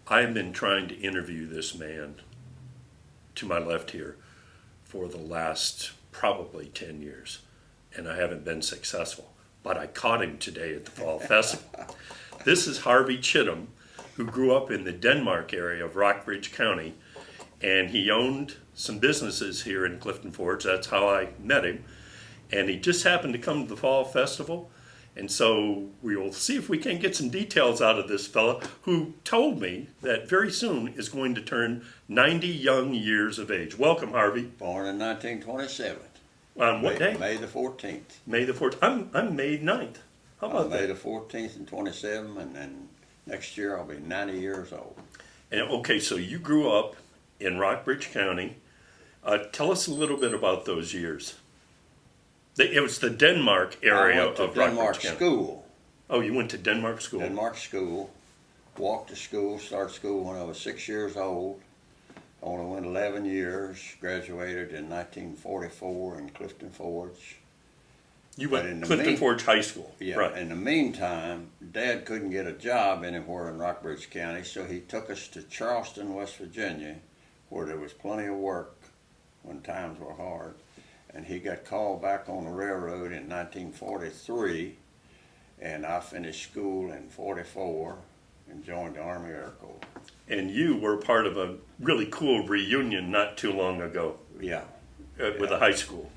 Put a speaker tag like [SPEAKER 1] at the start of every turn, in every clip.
[SPEAKER 1] I've been trying to interview this man to my left here for the last probably 10 years, and I haven't been successful. But I caught him today at the Fall Festival. This is Harvey Chittum, who grew up in the Denmark area of Rockbridge County, and he owned some businesses here in Clifton Forge. That's how I met him. And he just happened to come to the Fall Festival. And so we will see if we can get some details out of this fella who told me that very soon is going to turn 90 young years of age. Welcome, Harvey.
[SPEAKER 2] Born in 1927.
[SPEAKER 1] On what day?
[SPEAKER 2] May the 14th.
[SPEAKER 1] May the 14th. I'm May 9th. How about
[SPEAKER 2] May
[SPEAKER 1] that?
[SPEAKER 2] the 14th and 27, and then next year I'll be 90 years old.
[SPEAKER 1] And, okay, so you grew up in Rockbridge County. Tell us a little bit about those years. It was the Denmark area
[SPEAKER 2] I went to
[SPEAKER 1] of
[SPEAKER 2] Denmark
[SPEAKER 1] Rockbridge County.
[SPEAKER 2] school.
[SPEAKER 1] Oh, you went to Denmark school.
[SPEAKER 2] Denmark school. Walked to school, started school when I was 6 years old. Only went 11 years. Graduated in 1944 in Clifton Forge.
[SPEAKER 1] You went to Clifton Forge High School.
[SPEAKER 2] Yeah.
[SPEAKER 1] Right.
[SPEAKER 2] In the meantime, Dad couldn't get a job anywhere in Rockbridge County, so he took us to Charleston, West Virginia, where there was plenty of work when times were hard. And he got called back on the railroad in 1943, and I finished school in 44 and joined the Army Air Corps.
[SPEAKER 1] And you were part of a really cool reunion not too long ago.
[SPEAKER 2] Yeah.
[SPEAKER 1] With the high school.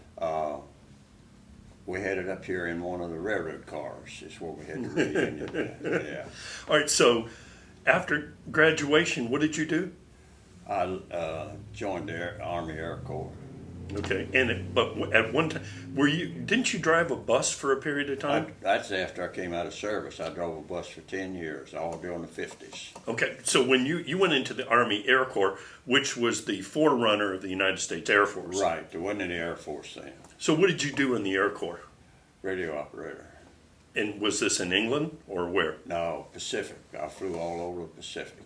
[SPEAKER 2] We headed up here in one of the railroad cars. Is where we had the reunion. Yeah.
[SPEAKER 1] All right, so after graduation, what did you do?
[SPEAKER 2] I joined the Army Air Corps.
[SPEAKER 1] Okay, but at one time, didn't you drive a bus for a period of time?
[SPEAKER 2] That's after I came out of service. I drove a bus for 10 years, all during the 50s.
[SPEAKER 1] Okay, so when you went into the Army Air Corps, which was the forerunner of the United States Air Force.
[SPEAKER 2] Right, there wasn't any Air Force then.
[SPEAKER 1] So what did you do in the Air Corps?
[SPEAKER 2] Radio operator.
[SPEAKER 1] And was this in England or where?
[SPEAKER 2] No, Pacific. I flew all over the Pacific.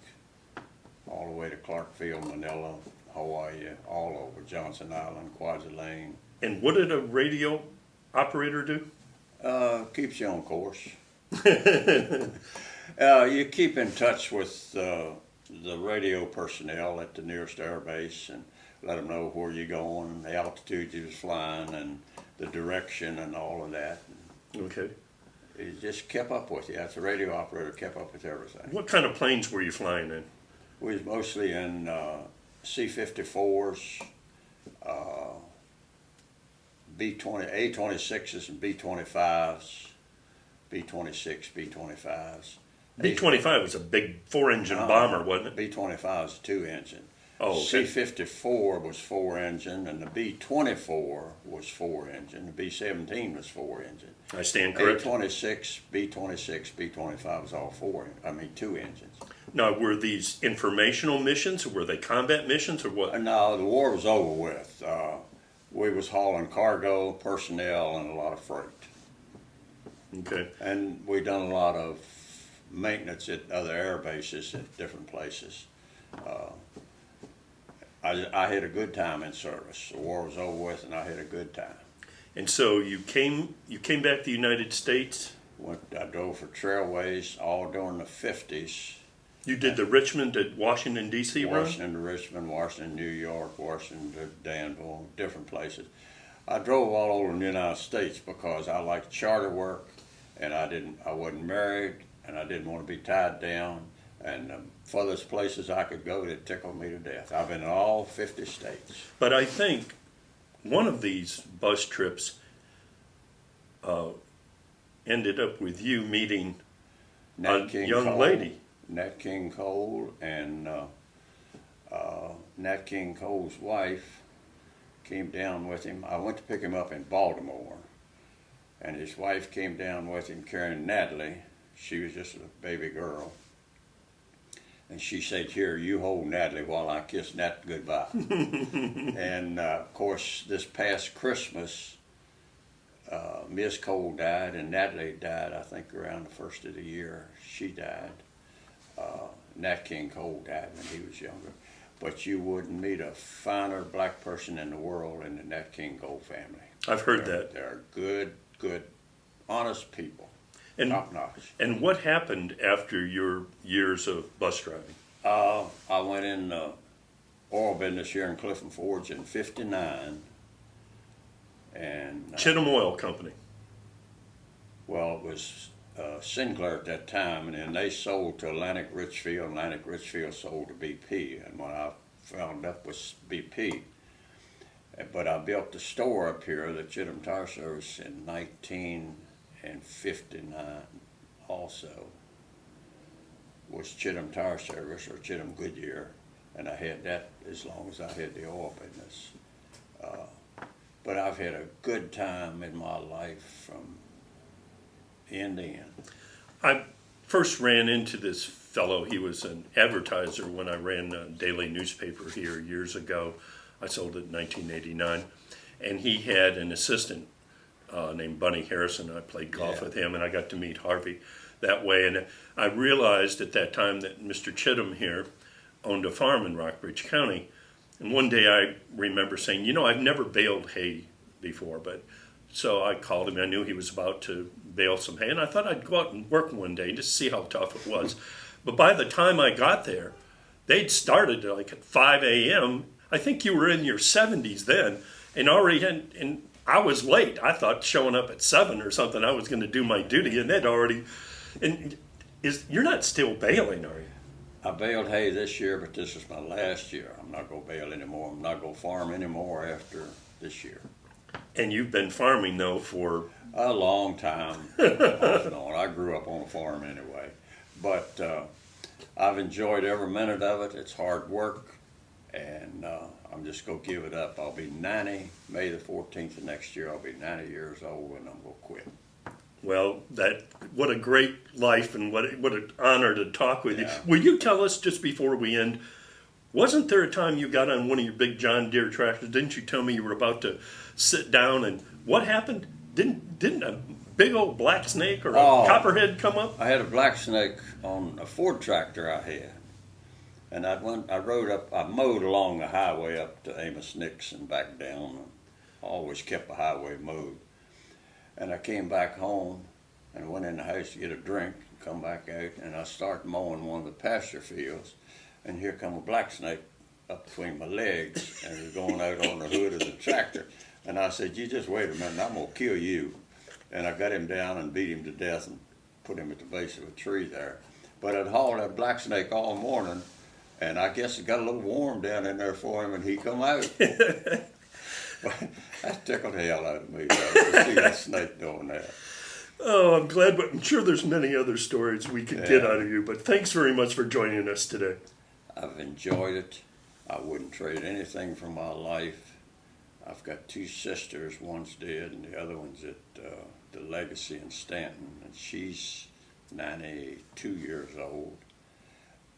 [SPEAKER 2] All the way to Clarkfield, Manila, Hawaii, all over, Johnson Island, Kwajalein.
[SPEAKER 1] And what did a radio operator do?
[SPEAKER 2] Keeps you on course. You keep in touch with the radio personnel at the nearest air base and let them know where you're going, the altitude you was flying, and the direction and all of that.
[SPEAKER 1] Okay.
[SPEAKER 2] It just kept up with you. As a radio operator, kept up with everything.
[SPEAKER 1] What kind of planes were you flying in?
[SPEAKER 2] We was mostly in C-54s, A-26s and B-25s, B-26, B-25s.
[SPEAKER 1] B-25 was a big 4-engine bomber, wasn't it?
[SPEAKER 2] B-25 is a 2-engine.
[SPEAKER 1] Oh, okay.
[SPEAKER 2] C-54 was 4-engine, and the B-24 was 4-engine. The B-17 was 4-engine.
[SPEAKER 1] I stand corrected.
[SPEAKER 2] A-26, B-26, B-25 was all 2 engines.
[SPEAKER 1] Now, were these informational missions, or were they combat missions, or what?
[SPEAKER 2] No, the war was over with. We was hauling cargo, personnel, and a lot of freight.
[SPEAKER 1] Okay.
[SPEAKER 2] And we done a lot of maintenance at other air bases at different places. I had a good time in service. The war was over with, and I had a good time.
[SPEAKER 1] And so you came back to the United States?
[SPEAKER 2] I drove for Trailways all during the 50s.
[SPEAKER 1] You did the Richmond to Washington, D.C. run?
[SPEAKER 2] Washington to Richmond, Washington, New York, Washington to Danville, different places. I drove all over the United States because I liked charter work, and I wasn't married, and I didn't want to be tied down. And the furthest places I could go that tickled me to death. I've been in all 50 states.
[SPEAKER 1] But I think one of these bus trips ended up with you meeting a young lady.
[SPEAKER 2] Nat King Cole and Nat King Cole's wife came down with him. I went to pick him up in Baltimore, and his wife came down with him carrying Natalie. She was just a baby girl. And she said, "Here, you hold Natalie while I kiss Nat goodbye." And of course, this past Christmas, Miss Cole died, and Natalie died, I think, around the first of the year. She died. Nat King Cole died when he was younger. But you wouldn't meet a finer black person in the world than the Nat King Cole family.
[SPEAKER 1] I've heard that.
[SPEAKER 2] They're good, honest people.
[SPEAKER 1] And
[SPEAKER 2] top notch.
[SPEAKER 1] And what happened after your years of bus driving?
[SPEAKER 2] I went in the oil business here in Clifton Forge in '59, and
[SPEAKER 1] Chittum Oil Company.
[SPEAKER 2] well, it was Sinclair at that time, and then they sold to Atlantic Richfield. Atlantic Richfield sold to BP, and when I found up was BP. But I built the store up here, the Chittum Tire Service, in 1959 also. Was Chittum Tire Service or Chittum Goodyear, and I had that as long as I had the oil business. But I've had a good time in my life from end to end.
[SPEAKER 1] I first ran into this fellow. He was an advertiser when I ran a daily newspaper here years ago. I sold it in 1989. And he had an assistant named Bunny Harrison. I played golf with him, and I got to meet Harvey that way. And I realized at that time that Mr. Chittum here owned a farm in Rockbridge County. And one day I remember saying, you know, I've never baled hay before, but so I called him. I knew he was about to bale some hay, and I thought I'd go out and work one day just to see how tough it was. But by the time I got there, they'd started like at 5 a.m. I think you were in your 70s then, and already, and I was late. I thought showing up at 7 or something, I was going to do my duty, and they'd already, and you're not still baling, are you?
[SPEAKER 2] I baled hay this year, but this is my last year. I'm not going to bale anymore. I'm not going to farm anymore after this year.
[SPEAKER 1] And you've been farming, though, for
[SPEAKER 2] a long time. Off and on. I grew up on a farm anyway. But I've enjoyed every minute of it. It's hard work, and I'm just going to give it up. I'll be 90, May the 14th of next year. I'll be 90 years old, and I'm going to quit.
[SPEAKER 1] Well, what a great life, and what an honor to talk with you. Will you tell us, just before we end, wasn't there a time you got on one of your big John Deere tractors? Didn't you tell me you were about to sit down, and what happened? Didn't a big old black snake or a copperhead come up?
[SPEAKER 2] I had a black snake on a Ford tractor I had, and I mowed along the highway up to Amos Nix and back down. I always kept the highway mowed. And I came back home and went in the house to get a drink and come back out, and I started mowing one of the pasture fields, and here come a black snake up between my legs and was going out on the hood of the tractor. And I said, you just wait a minute, I'm going to kill you. And I got him down and beat him to death and put him at the base of a tree there. But I'd hauled that black snake all morning, and I guess it got a little warm down in there for him, and he come out. That tickled the hell out of me, to see that snake doing that.
[SPEAKER 1] Oh, I'm glad, but I'm sure there's many other stories we could get out of you. But thanks very much for joining us today.
[SPEAKER 2] I've enjoyed it. I wouldn't trade anything for my life. I've got 2 sisters. One's dead, and the other one's at the Legacy in Stanton, and she's 92 years old.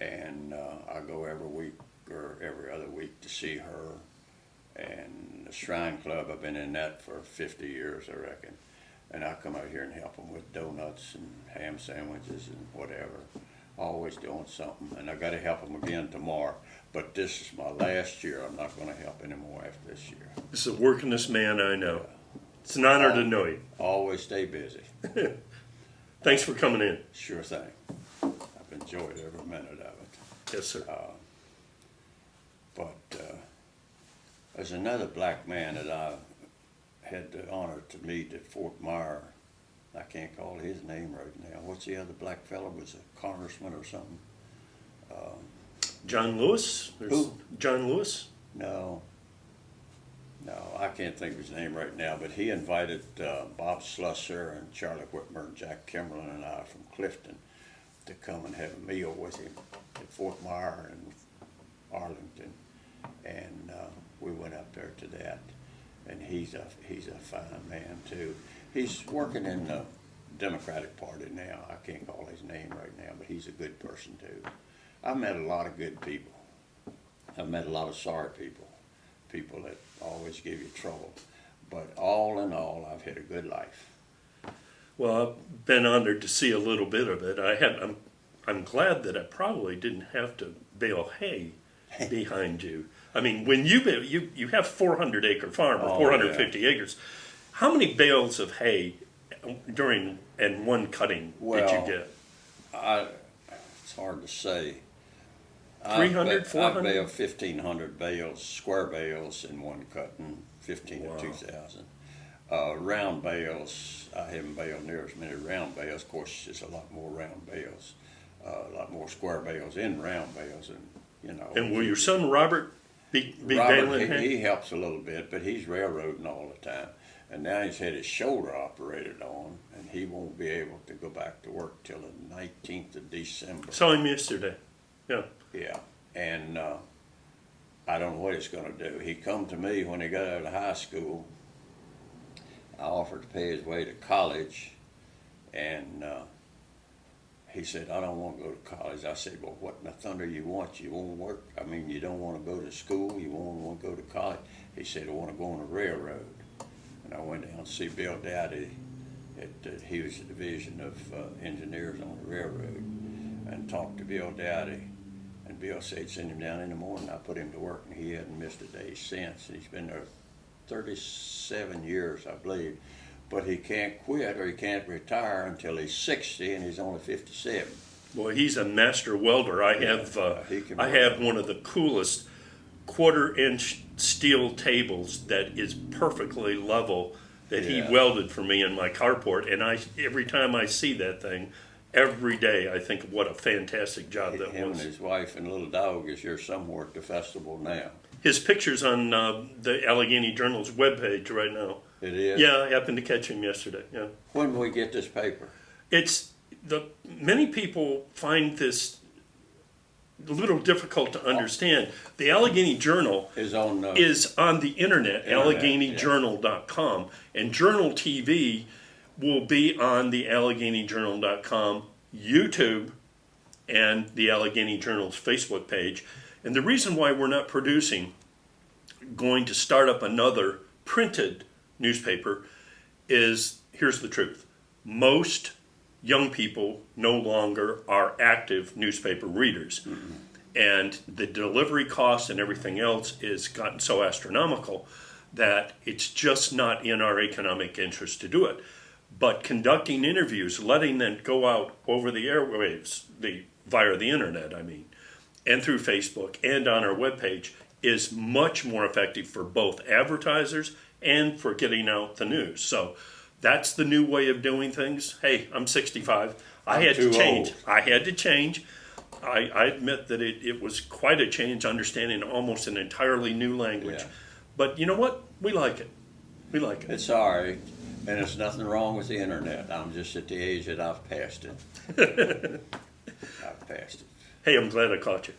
[SPEAKER 2] And I go every week or every other week to see her. And the Shrine Club, I've been in that for 50 years, I reckon. And I come out here and help them with donuts and ham sandwiches and whatever. Always doing something. And I got to help them again tomorrow. But this is my last year. I'm not going to help anymore after this year.
[SPEAKER 1] This is a workingest man I know. It's an honor to know you.
[SPEAKER 2] Always stay busy.
[SPEAKER 1] Thanks for coming in.
[SPEAKER 2] Sure thing. I've enjoyed every minute of it.
[SPEAKER 1] Yes, sir.
[SPEAKER 2] There's another black man that I had the honor to meet at Fort Myer. I can't call his name right now. What's the other black fellow? Was a congressman or something?
[SPEAKER 1] John Lewis?
[SPEAKER 2] Who?
[SPEAKER 1] John Lewis?
[SPEAKER 2] No, I can't think of his name right now, but he invited Bob Slusser and Charlie Whitmer and Jack Kimberlin and I from Clifton to come and have a meal with him at Fort Myer and Arlington. And we went up there to that, and he's a fine man too. He's working in the Democratic Party now. I can't call his name right now, but he's a good person too. I've met a lot of good people. I've met a lot of sorry people, people that always give you trouble. But all in all, I've had a good life.
[SPEAKER 1] Well, I've been honored to see a little bit of it. I'm glad that I probably didn't have to bale hay behind you. I mean, when you have 400-acre farm or 450 acres. How many bales of hay during one cutting did you get?
[SPEAKER 2] It's hard to say.
[SPEAKER 1] 300,
[SPEAKER 2] I've
[SPEAKER 1] 400?
[SPEAKER 2] baled 1,500 bales, square bales in one cutting, 15
[SPEAKER 1] Wow.
[SPEAKER 2] to 2,000. Round bales, I haven't baled near as many round bales. Of course, there's a lot more round bales, a lot more square bales in round bales, and
[SPEAKER 1] And will your son Robert be
[SPEAKER 2] Robert,
[SPEAKER 1] baling hay?
[SPEAKER 2] he helps a little bit, but he's railroading all the time. And now he's had his shoulder operated on, and he won't be able to go back to work till the 19th of December.
[SPEAKER 1] Saw him yesterday. Yeah.
[SPEAKER 2] Yeah, and I don't know what he's going to do. He come to me when he got out of high school. I offered to pay his way to college, and he said, I don't want to go to college. I said, well, what in the thunder you want? You won't work? I mean, you don't want to go to school? You won't want to go to college? He said, I want to go on a railroad. And I went down to see Bill Dowdy. He was the division of engineers on the railroad, and talked to Bill Dowdy. And Bill said, send him down in the morning. I put him to work, and he hadn't missed a day since. He's been there 37 years, I believe. But he can't quit or he can't retire until he's 60, and he's only 57.
[SPEAKER 1] Boy, he's a master welder. I have one of the coolest 1/4-inch steel tables that is perfectly level that he welded for me in my carport. And every time I see that thing, every day I think what a fantastic job that
[SPEAKER 2] Him
[SPEAKER 1] was.
[SPEAKER 2] and his wife and little dog is here somewhere at the festival now.
[SPEAKER 1] His picture's on the Allegheny Journal's webpage right now.
[SPEAKER 2] It is?
[SPEAKER 1] Yeah, I happened to catch him yesterday. Yeah,
[SPEAKER 2] When will we get this paper?
[SPEAKER 1] many people find this a little difficult to understand. The Allegheny Journal
[SPEAKER 2] Is on
[SPEAKER 1] the internet, AlleghenyJournal.com, and Journal TV will be on the AlleghenyJournal.com YouTube and the Allegheny Journal's Facebook page. And the reason why we're not going to start up another printed newspaper is, here's the truth. Most young people no longer are active newspaper readers. Mm-hmm. And the delivery costs and everything else has gotten so astronomical that it's just not in our economic interest to do it. But conducting interviews, letting them go out over the airwaves, via the internet, and through Facebook and on our webpage, is much more effective for both advertisers and for getting out the news. So that's the new way of doing things. Hey, I'm 65. I had to change. I admit that it was quite a change, understanding almost an entirely new language.
[SPEAKER 2] Yeah.
[SPEAKER 1] But you know what? We like it. We like it.
[SPEAKER 2] It's all right, and there's nothing wrong with the internet. I'm just at the age that I've passed it. I've passed it.
[SPEAKER 1] Hey, I'm glad I caught you.